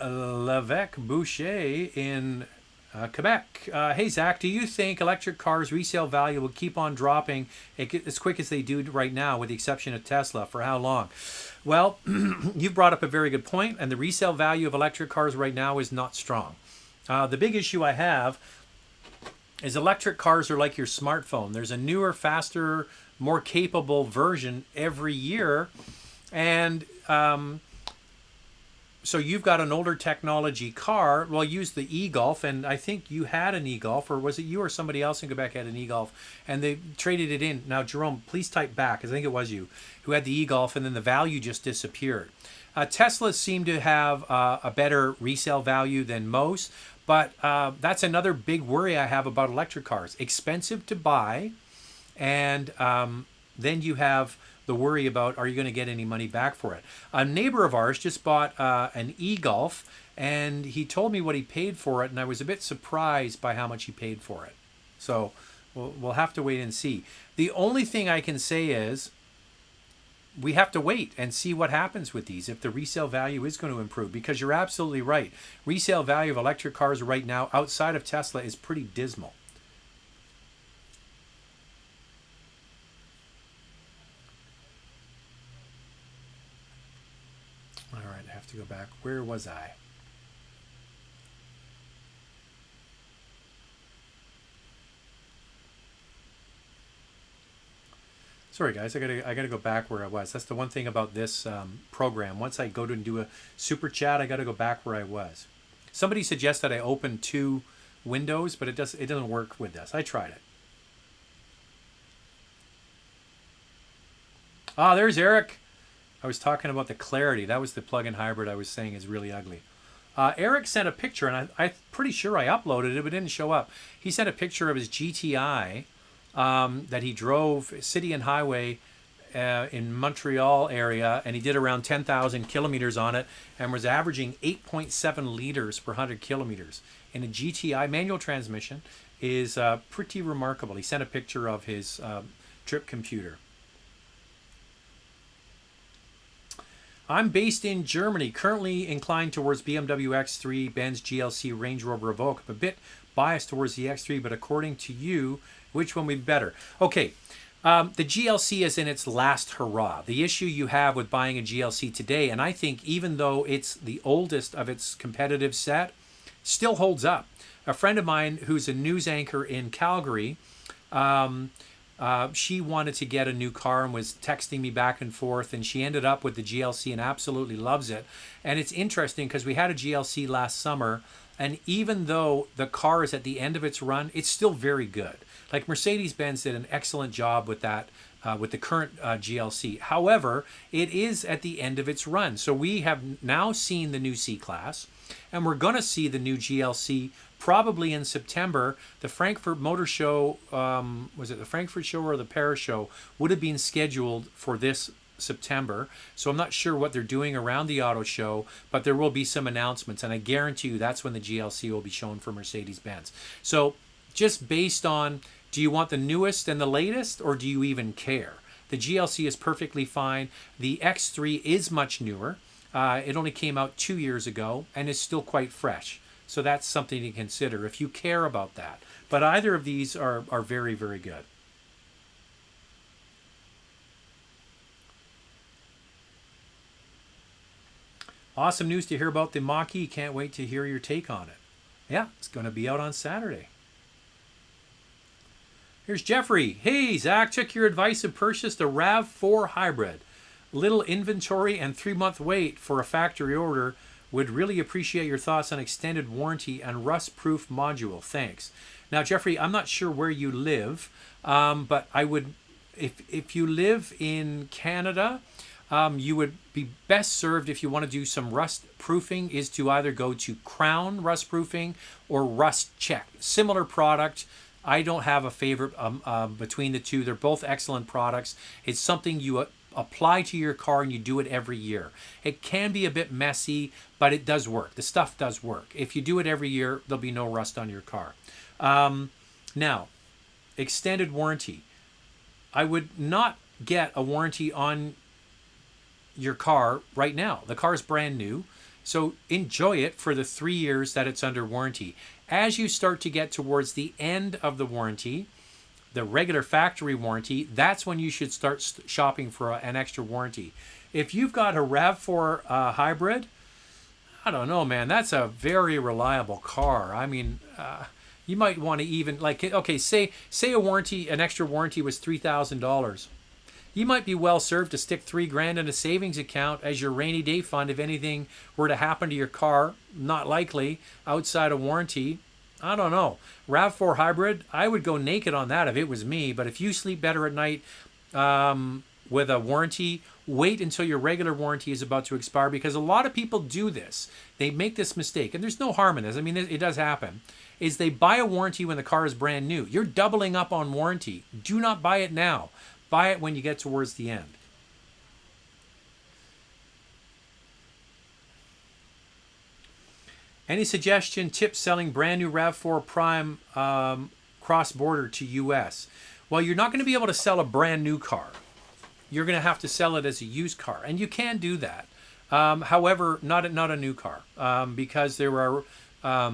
Levesque Boucher in Quebec. Hey, Zach, do you think electric cars' resale value will keep on dropping as quick as they do right now, with the exception of Tesla? For how long? Well, you've brought up a very good point, and the resale value of electric cars right now is not strong. The big issue I have is electric cars are like your smartphone. There's a newer, faster, more capable version every year. And so you've got an older technology car. Well, use the e-Golf, and I think you had an e-Golf, or was it you or somebody else in Quebec had an e-Golf, and they traded it in. Now, Jerome, please type back, because I think it was you who had the e-Golf, and then the value just disappeared. Teslas seem to have a better resale value than most, but that's another big worry I have about electric cars. Expensive to buy, and then you have the worry about, are you going to get any money back for it? A neighbor of ours just bought an e-Golf, and he told me what he paid for it, and I was a bit surprised by how much he paid for it. So we'll have to wait and see. The only thing I can say is we have to wait and see what happens with these, if the resale value is going to improve, because you're absolutely right. Resale value of electric cars right now outside of Tesla is pretty dismal. To go back. Where was I? Sorry guys, I gotta go back where I was. That's the one thing about this program. Once I go to do a super chat, I gotta go back where I was. Somebody suggested I open 2 windows, but it doesn't work with this. I tried it. Ah, there's Eric. I was talking about the Clarity. That was the plug-in hybrid I was saying is really ugly. Eric sent a picture, and I'm pretty sure I uploaded it, but it didn't show up. He sent a picture of his GTI that he drove city and highway in Montreal area, and he did around 10,000 kilometers on it, and was averaging 8.7 liters per 100 kilometers. In a GTI manual transmission is pretty remarkable. He sent a picture of his trip computer. I'm based in Germany, currently inclined towards BMW X3, Benz GLC, Range Rover Evoque. I'm a bit biased towards the X3, but according to you, which one would be better? Okay, the GLC is in its last hurrah. The issue you have with buying a GLC today, and I think even though it's the oldest of its competitive set, still holds up. A friend of mine who's a news anchor in Calgary, she wanted to get a new car and was texting me back and forth, and she ended up with the GLC and absolutely loves it. And it's interesting because we had a GLC last summer, and even though the car is at the end of its run, it's still very good. Like Mercedes-Benz did an excellent job with that, with the current GLC. However, it is at the end of its run. So we have now seen the new C-Class, and we're going to see the new GLC probably in September. The Frankfurt Motor Show, was it the Frankfurt Show or the Paris Show, would have been scheduled for this September. So I'm not sure what they're doing around the auto show, but there will be some announcements, and I guarantee you that's when the GLC will be shown for Mercedes-Benz. So just based on, do you want the newest and the latest, or do you even care? The GLC is perfectly fine. The X3 is much newer. It only came out 2 years ago and is still quite fresh. So that's something to consider if you care about that. But either of these are very, very good. Awesome news to hear about the Mach-E. Can't wait to hear your take on it. Yeah, it's going to be out on Saturday. Here's Jeffrey. Hey, Zach, took your advice and purchased a RAV4 hybrid. Little inventory and 3-month wait for a factory order. Would really appreciate your thoughts on extended warranty and rust-proof module. Thanks. Now, Jeffrey, I'm not sure where you live, but I would, if you live in Canada, you would be best served if you want to do some rust proofing is to either go to Crown Rust Proofing or Rust Check. Similar product. I don't have a favorite between the two. They're both excellent products. It's something you apply to your car and you do it every year. It can be a bit messy, but it does work. The stuff does work. If you do it every year, there'll be no rust on your car. Now, extended warranty. I would not get a warranty on your car right now. The car is brand new, so enjoy it for the 3 years that it's under warranty. As you start to get towards the end of the warranty, the regular factory warranty, that's when you should start shopping for an extra warranty. If you've got a RAV4 hybrid, I don't know, man, that's a very reliable car. I mean, you might want to even, like, okay, say a warranty, an extra warranty was $3,000. You might be well served to stick $3,000 in a savings account as your rainy day fund if anything were to happen to your car. Not likely, outside of warranty. I don't know. RAV4 hybrid, I would go naked on that if it was me. But if you sleep better at night with a warranty, wait until your regular warranty is about to expire, because a lot of people do this. They make this mistake, and there's no harm in this. I mean, it does happen. Is they buy a warranty when the car is brand new. You're doubling up on warranty. Do not buy it now. Buy it when you get towards the end. Any suggestion, tips selling brand new RAV4 Prime cross-border to US? Well, you're not going to be able to sell a brand new car. You're going to have to sell it as a used car, and you can do that. However, not a new car, because there are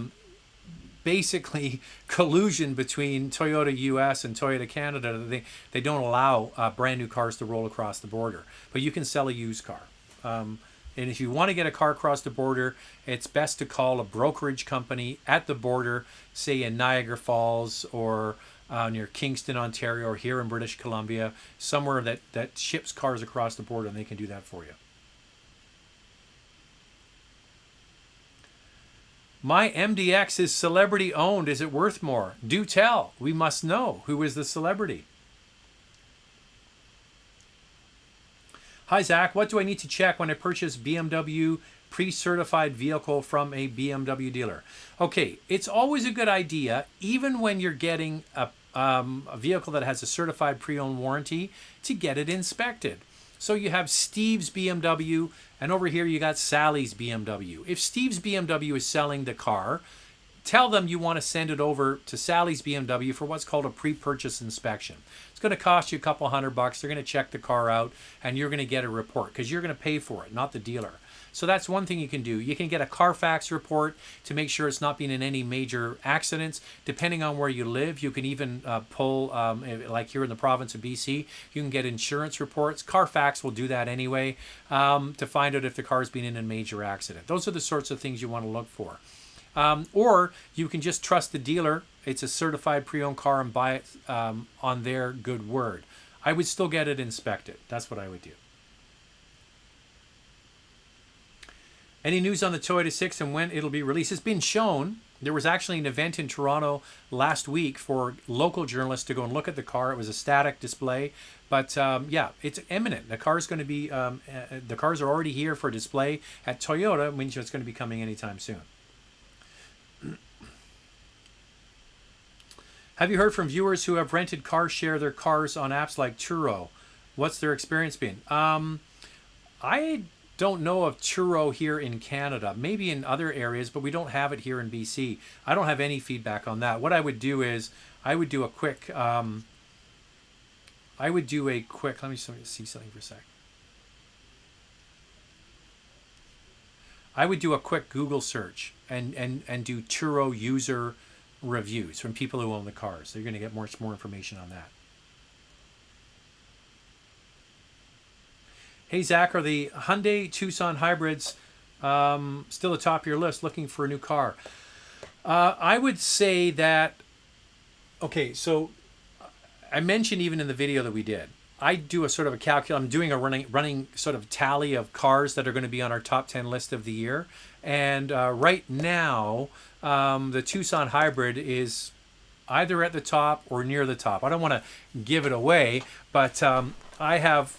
basically collusion between Toyota US and Toyota Canada. They don't allow brand new cars to roll across the border, but you can sell a used car. And if you want to get a car across the border, it's best to call a brokerage company at the border, say in Niagara Falls or near Kingston, Ontario, or here in British Columbia, somewhere that ships cars across the border, and they can do that for you. My MDX is celebrity owned. Is it worth more? Do tell. We must know. Who is the celebrity? Hi, Zach. What do I need to check when I purchase BMW pre-certified vehicle from a BMW dealer? Okay, it's always a good idea, even when you're getting a vehicle that has a certified pre-owned warranty, to get it inspected. So you have Steve's BMW, and over here you got Sally's BMW. If Steve's BMW is selling the car, tell them you want to send it over to Sally's BMW for what's called a pre-purchase inspection. It's going to cost you a couple $100. They're going to check the car out, and you're going to get a report because you're going to pay for it, not the dealer. So that's one thing you can do. You can get a Carfax report to make sure it's not been in any major accidents. Depending on where you live, you can even pull, like here in the province of BC, you can get insurance reports. Carfax will do that anyway to find out if the car's been in a major accident. Those are the sorts of things you want to look for. Or you can just trust the dealer. It's a certified pre-owned car and buy it on their good word. I would still get it inspected. That's what I would do. Any news on the Toyota 6 and when it'll be released? It's been shown. There was actually an event in Toronto last week for local journalists to go and look at the car. It was a static display. But yeah, it's imminent. The car's going to be, the cars are already here for display at Toyota, which is going to be coming anytime soon. Have you heard from viewers who have rented car share their cars on apps like Turo? What's their experience been? I don't know of Turo here in Canada. Maybe in other areas, but we don't have it here in BC. I don't have any feedback on that. What I would do is I would do a quick. Let me see something for a sec. I would do a quick Google search and do Turo user reviews from people who own the cars. They're going to get much more information on that. Hey, Zach, are the Hyundai Tucson hybrids still atop your list looking for a new car? I would say that, okay, so I mentioned even in the video that we did, I do a sort of a calculation. I'm doing a running sort of tally of cars that are going to be on our top 10 list of the year. And right now, the Tucson hybrid is either at the top or near the top. I don't want to give it away, but I have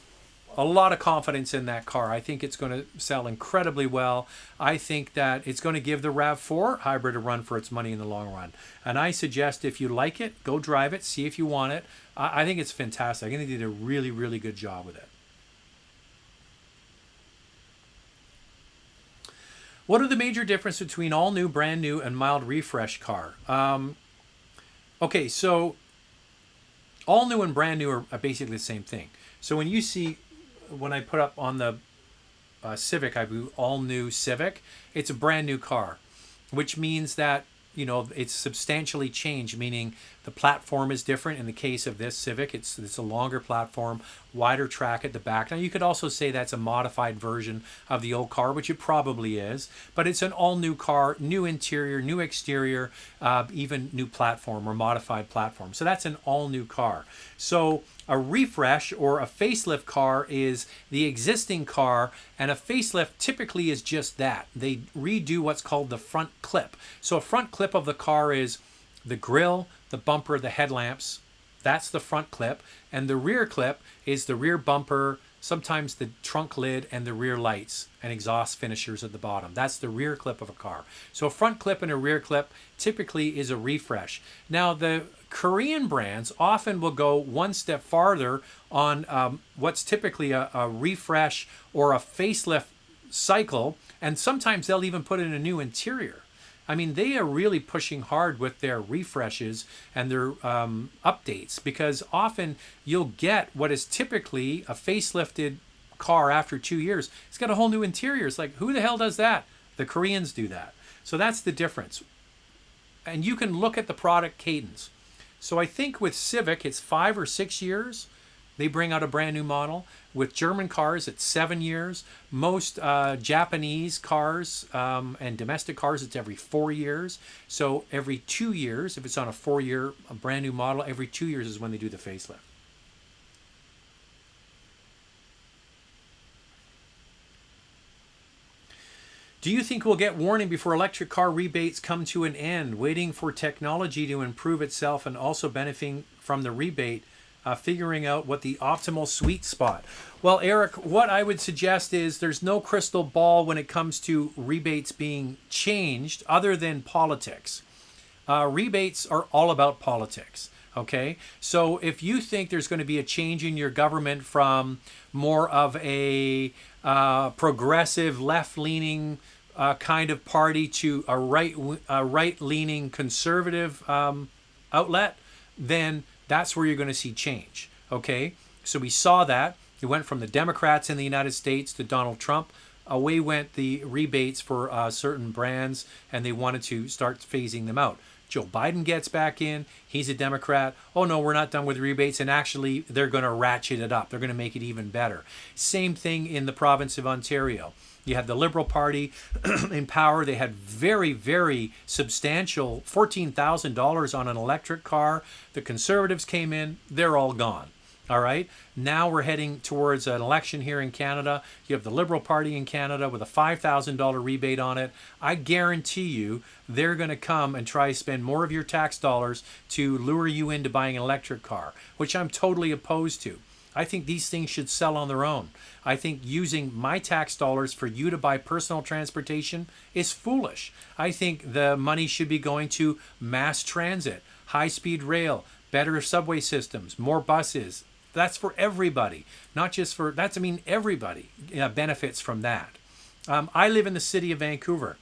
a lot of confidence in that car. I think it's going to sell incredibly well. I think that it's going to give the RAV4 hybrid a run for its money in the long run. And I suggest if you like it, go drive it, see if you want it. I think it's fantastic. I think they did a really, really good job with it. What are the major differences between all new, brand new, and mild refresh car? Okay, so all new and brand new are basically the same thing. So when you see, when I put up on the Civic, I do all new Civic, it's a brand new car, which means that, you know, it's substantially changed, meaning the platform is different. In the case of this Civic, it's a longer platform, wider track at the back. Now, you could also say that's a modified version of the old car, which it probably is, but it's an all-new car, new interior, new exterior, even new platform or modified platform. So that's an all-new car. So a refresh or a facelift car is the existing car, and a facelift typically is just that. They redo what's called the front clip. So a front clip of the car is the grille, the bumper, the headlamps. That's the front clip. And the rear clip is the rear bumper, sometimes the trunk lid, and the rear lights and exhaust finishers at the bottom. That's the rear clip of a car. So a front clip and a rear clip typically is a refresh. Now, the Korean brands often will go one step farther on what's typically a refresh or a facelift cycle, and sometimes they'll even put in a new interior. I mean, they are really pushing hard with their refreshes and their updates, because often you'll get what is typically a facelifted car after 2 years. It's got a whole new interior. It's like, who the hell does that? The Koreans do that. So that's the difference. And you can look at the product cadence. So I think with Civic, it's 5 or 6 years. They bring out a brand new model. With German cars, it's 7 years. Most Japanese cars and domestic cars, it's every 4 years. So every 2 years, if it's on a 4-year a brand new model, every 2 years is when they do the facelift. Do you think we'll get warning before electric car rebates come to an end, waiting for technology to improve itself and also benefiting from the rebate? Figuring out what the optimal sweet spot. Well, Eric, what I would suggest is there's no crystal ball when it comes to rebates being changed other than politics. Rebates are all about politics. Okay, so if you think there's going to be a change in your government from more of a progressive, left-leaning kind of party to a right-leaning conservative outlet, then that's where you're going to see change. Okay, so we saw that. It went from the Democrats in the United States to Donald Trump. Away went the rebates for certain brands, and they wanted to start phasing them out. Joe Biden gets back in. He's a Democrat. Oh, no, we're not done with rebates. And actually, they're going to ratchet it up. They're going to make it even better. Same thing in the province of Ontario. You had the Liberal Party in power. They had very, very substantial $14,000 on an electric car. The Conservatives came in. They're all gone. All right. Now we're heading towards an election here in Canada. You have the Liberal Party in Canada with a $5,000 rebate on it. I guarantee you they're going to come and try to spend more of your tax dollars to lure you into buying an electric car, which I'm totally opposed to. I think these things should sell on their own. I think using my tax dollars for you to buy personal transportation is foolish. I think the money should be going to mass transit, high-speed rail, better subway systems, more buses, That's for everybody, not just for, that's, I mean, everybody benefits from that. I live in the city of Vancouver.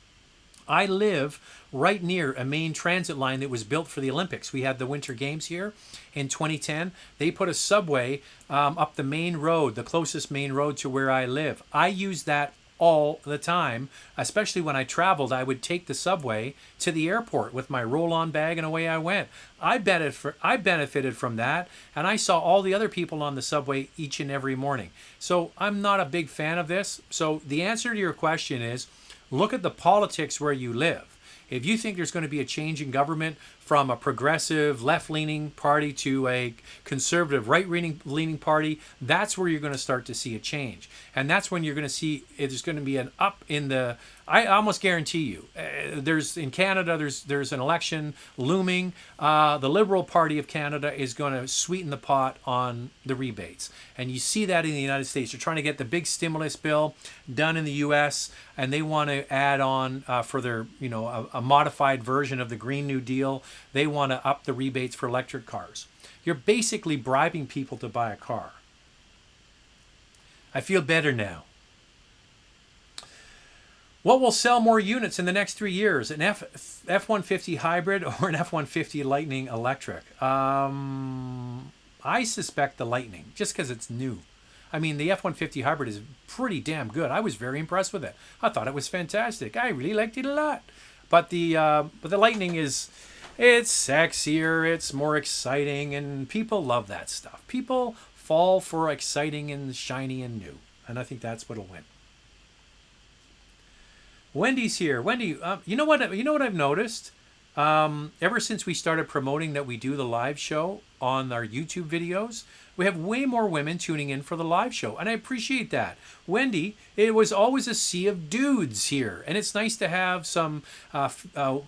I live right near a main transit line that was built for the Olympics. We had the Winter Games here in 2010. They put a subway up the main road, the closest main road to where I live. I use that all the time, especially when I traveled. I would take the subway to the airport with my roll-on bag, and away I went. I benefited from that, and I saw all the other people on the subway each and every morning. So I'm not a big fan of this. So the answer to your question is, look at the politics where you live. If you think there's going to be a change in government from a progressive left-leaning party to a conservative right-leaning party, that's where you're going to start to see a change. And that's when you're going to see there's going to be an up in the, I almost guarantee you, there's in Canada, there's an election looming. The Liberal Party of Canada is going to sweeten the pot on the rebates. And you see that in the United States. They're trying to get the big stimulus bill done in the U.S., and they want to add on for their, a modified version of the Green New Deal. They want to up the rebates for electric cars. You're basically bribing people to buy a car. I feel better now. What will sell more units in the next 3 years? An F-150 hybrid or an F-150 Lightning electric? I suspect the Lightning, just because it's new. I mean, the F-150 hybrid is pretty damn good. I was very impressed with it. I thought it was fantastic. I really liked it a lot. But the Lightning it's sexier, it's more exciting, and people love that stuff. People fall for exciting and shiny and new, and I think that's what'll win. Wendy's here. Wendy, you know what I've noticed? Ever since we started promoting that we do the live show on our YouTube videos, we have way more women tuning in for the live show, and I appreciate that. Wendy, it was always a sea of dudes here, and it's nice to have some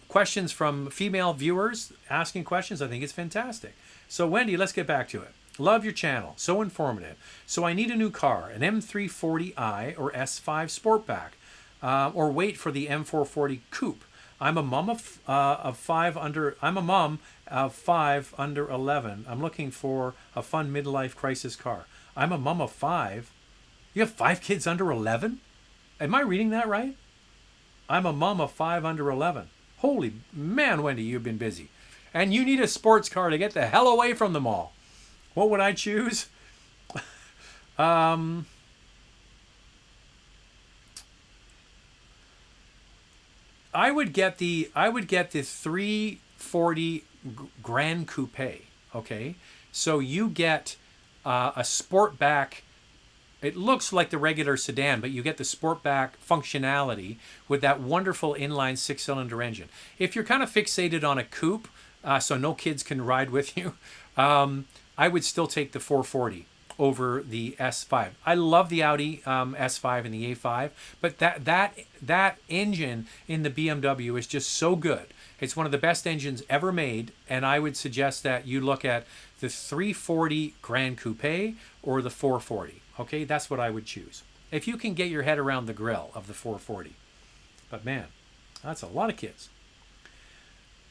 questions from female viewers asking questions. I think it's fantastic. So Wendy, let's get back to it. Love your channel. So informative. So I need a new car, an M340i or S5 Sportback, or wait for the M440 Coupe. I'm a mom of five under 11. I'm looking for a fun midlife crisis car. I'm a mom of 5. You have 5 kids under 11? Am I reading that right? I'm a mom of 5 under 11. Holy man, Wendy, you've been busy. And you need a sports car to get the hell away from them all. What would I choose? I would get the 340 Grand Coupe. Okay, so you get a Sportback. It looks like the regular sedan, but you get the Sportback functionality with that wonderful inline 6-cylinder engine. If you're kind of fixated on a coupe, so no kids can ride with you, I would still take the 440 over the S5. I love the Audi S5 and the A5, but that engine in the BMW is just so good. It's one of the best engines ever made, and I would suggest that you look at the 340 Grand Coupe or the 440. Okay, that's what I would choose. If you can get your head around the grill of the 440. But man, that's a lot of kids.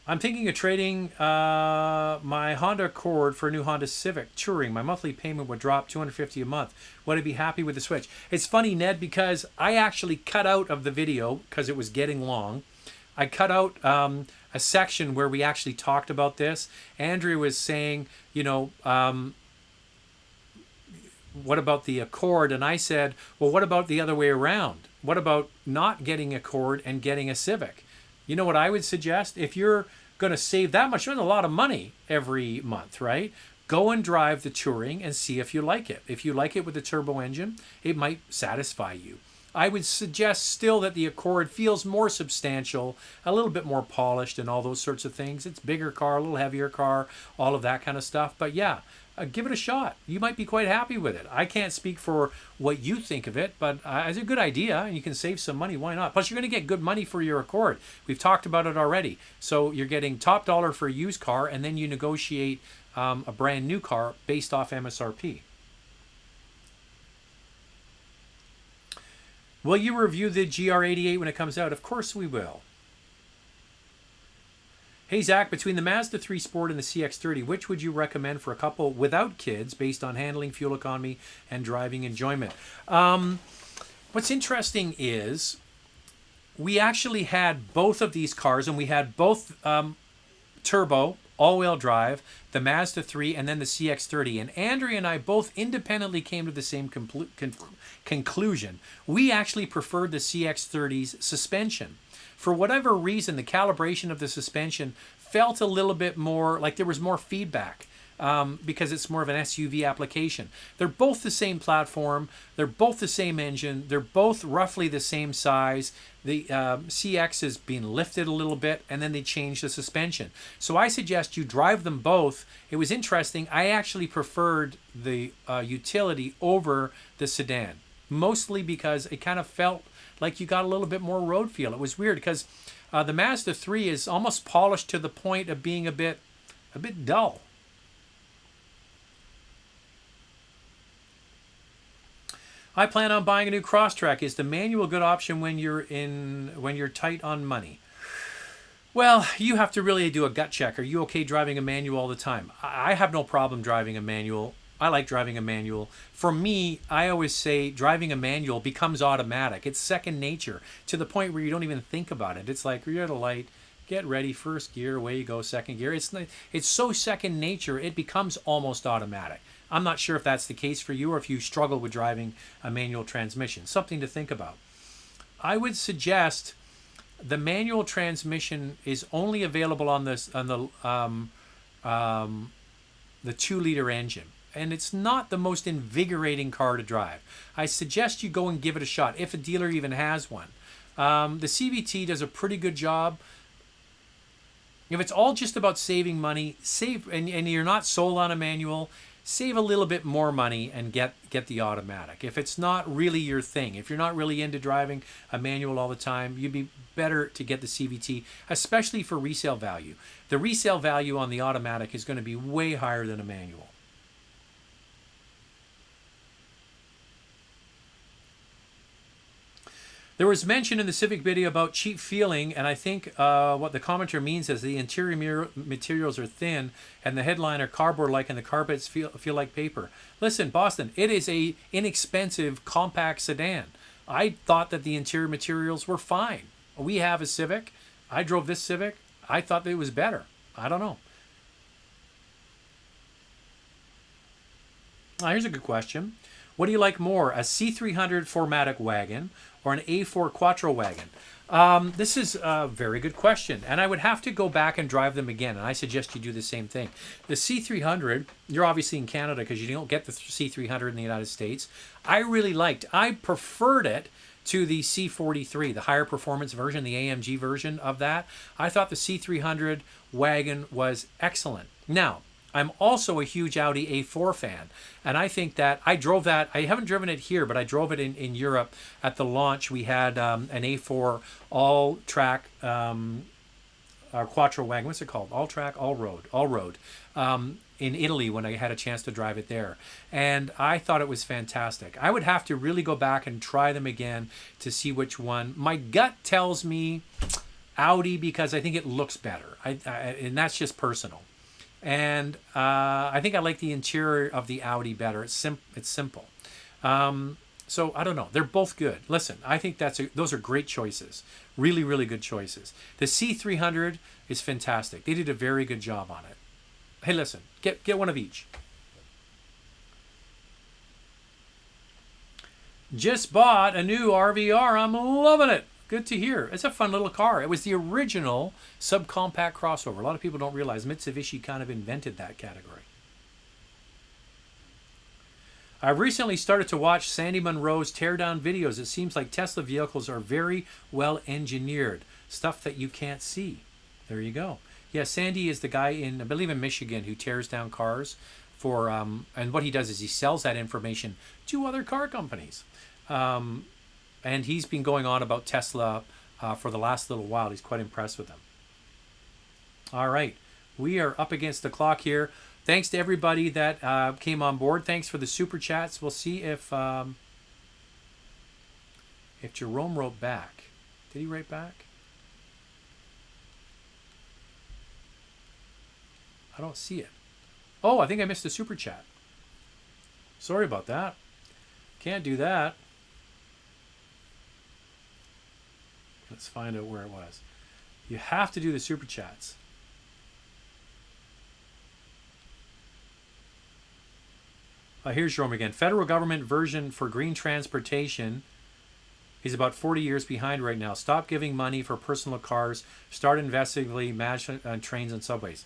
I'm thinking of trading my Honda Accord for a new Honda Civic Touring. My monthly payment would drop $250 a month. Would I be happy with the switch? It's funny, Ned, because I actually cut out of the video because it was getting long. I cut out a section where we actually talked about this. Andrea was saying, what about the Accord? And I said, well, what about the other way around? What about not getting Accord and getting a Civic? You know what I would suggest? If you're going to save that much, a lot of money every month, right? Go and drive the Touring and see if you like it. If you like it with the turbo engine, it might satisfy you. I would suggest still that the Accord feels more substantial, a little bit more polished and all those sorts of things. It's a bigger car, a little heavier car, all of that kind of stuff. But yeah, give it a shot. You might be quite happy with it. I can't speak for what you think of it, but it's a good idea, and you can save some money. Why not? Plus, you're going to get good money for your Accord. We've talked about it already. So you're getting top dollar for a used car, and then you negotiate a brand new car based off MSRP. Will you review the GR88 when it comes out? Of course we will. Hey, Zach, between the Mazda 3 Sport and the CX-30, which would you recommend for a couple without kids based on handling, fuel economy, and driving enjoyment? What's interesting is we actually had both of these cars, and we had both turbo, all-wheel drive, the Mazda 3, and then the CX-30. And Andrea and I both independently came to the same conclusion. We actually preferred the CX-30's suspension. For whatever reason, the calibration of the suspension felt a little bit more like there was more feedback because it's more of an SUV application. They're both the same platform. They're both the same engine. They're both roughly the same size. The CX is being lifted a little bit, and then they changed the suspension. So I suggest you drive them both. It was interesting. I actually preferred the utility over the sedan, mostly because it kind of felt like you got a little bit more road feel. It was weird because the Mazda 3 is almost polished to the point of being a bit dull. I plan on buying a new Crosstrek. Is the manual a good option when you're tight on money? Well, you have to really do a gut check. Are you okay driving a manual all the time? I have no problem driving a manual. I like driving a manual. For me, I always say driving a manual becomes automatic. It's second nature to the point where you don't even think about it. It's like you're at a light, get ready, first gear, away you go, second gear. It's so second nature, it becomes almost automatic. I'm not sure if that's the case for you or if you struggle with driving a manual transmission. Something to think about. I would suggest the manual transmission is only available on the 2-liter engine. And it's not the most invigorating car to drive. I suggest you go and give it a shot, if a dealer even has one. The CVT does a pretty good job. If it's all just about saving money, and you're not sold on a manual, save a little bit more money and get the automatic. If it's not really your thing, if you're not really into driving a manual all the time, you'd be better to get the CVT, especially for resale value. The resale value on the automatic is going to be way higher than a manual. There was mention in the Civic video about cheap feeling, and I think what the commenter means is the interior materials are thin and the headliner cardboard-like and the carpets feel like paper. Listen, Boston, it is a inexpensive compact sedan. I thought that the interior materials were fine. We have a Civic. I drove this Civic. I thought that it was better. I don't know. Here's a good question. What do you like more, a C300 4MATIC wagon or an A4 Quattro wagon? This is a very good question, and I would have to go back and drive them again, and I suggest you do the same thing. The C300, you're obviously in Canada because you don't get the C300 in the United States. I preferred it to the C43, the higher performance version, the AMG version of that. I thought the C300 wagon was excellent. Now, I'm also a huge Audi A4 fan, and I think that I drove that. I haven't driven it here, but I drove it in Europe at the launch. We had an A4 all-track Quattro wagon. What's it called? All-track, all-road. In Italy when I had a chance to drive it there. And I thought it was fantastic. I would have to really go back and try them again to see which one. My gut tells me Audi because I think it looks better, and that's just personal. And I think I like the interior of the Audi better. It's simple. So I don't know. They're both good. Listen, I think those are great choices. Really, really good choices. The C300 is fantastic. They did a very good job on it. Hey, listen, get one of each. Just bought a new RVR. I'm loving it. Good to hear. It's a fun little car. It was the original subcompact crossover. A lot of people don't realize Mitsubishi kind of invented that category. I've recently started to watch Sandy Munro's teardown videos. It seems like Tesla vehicles are very well engineered. Stuff that you can't see. There you go. Yeah, Sandy is the guy I believe in Michigan, who tears down cars for, and what he does is he sells that information to other car companies. And he's been going on about Tesla for the last little while. He's quite impressed with them. All right. We are up against the clock here. Thanks to everybody that came on board. Thanks for the super chats. We'll see if Jerome wrote back. Did he write back? I don't see it. Oh, I think I missed a super chat. Sorry about that. Can't do that. Let's find out where it was. You have to do the super chats. Here's Jerome again. Federal government version for green transportation is about 40 years behind right now. Stop giving money for personal cars. Start investigatively match on trains and subways.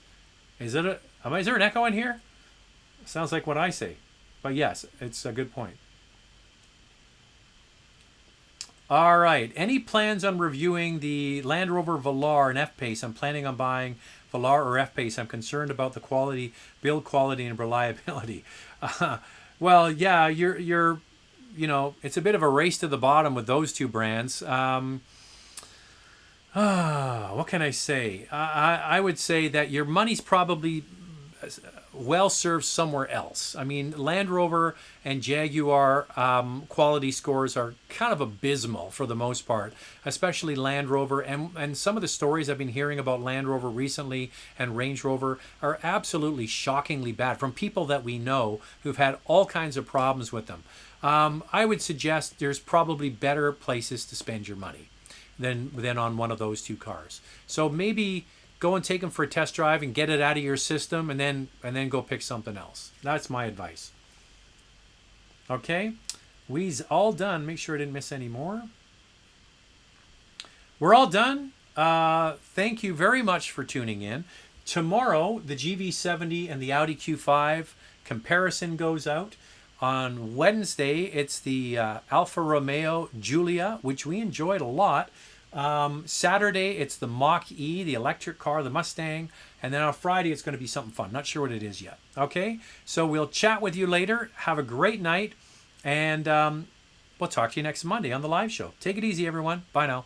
Is there an echo in here? Sounds like what I say. But yes, it's a good point. All right. Any plans on reviewing the Land Rover Velar and F-Pace? I'm planning on buying Velar or F-Pace. I'm concerned about the quality, build quality, and reliability. Well, yeah, you're, it's a bit of a race to the bottom with those two brands. What can I say? I would say that your money's probably well served somewhere else. I mean, Land Rover and Jaguar quality scores are kind of abysmal for the most part, especially Land Rover. And some of the stories I've been hearing about Land Rover recently and Range Rover are absolutely shockingly bad from people that we know who've had all kinds of problems with them. I would suggest there's probably better places to spend your money than on one of those two cars. So maybe go and take them for a test drive and get it out of your system, and then go pick something else. That's my advice. Okay, we's all done. Make sure I didn't miss any more. We're all done. Thank you very much for tuning in. Tomorrow, the GV70 and the Audi Q5 comparison goes out. On Wednesday, it's the Alfa Romeo Giulia, which we enjoyed a lot. Saturday, it's the Mach-E, the electric car, the Mustang. And then on Friday, it's going to be something fun. Not sure what it is yet. Okay? So we'll chat with you later. Have a great night. And we'll talk to you next Monday on the live show. Take it easy, everyone. Bye now.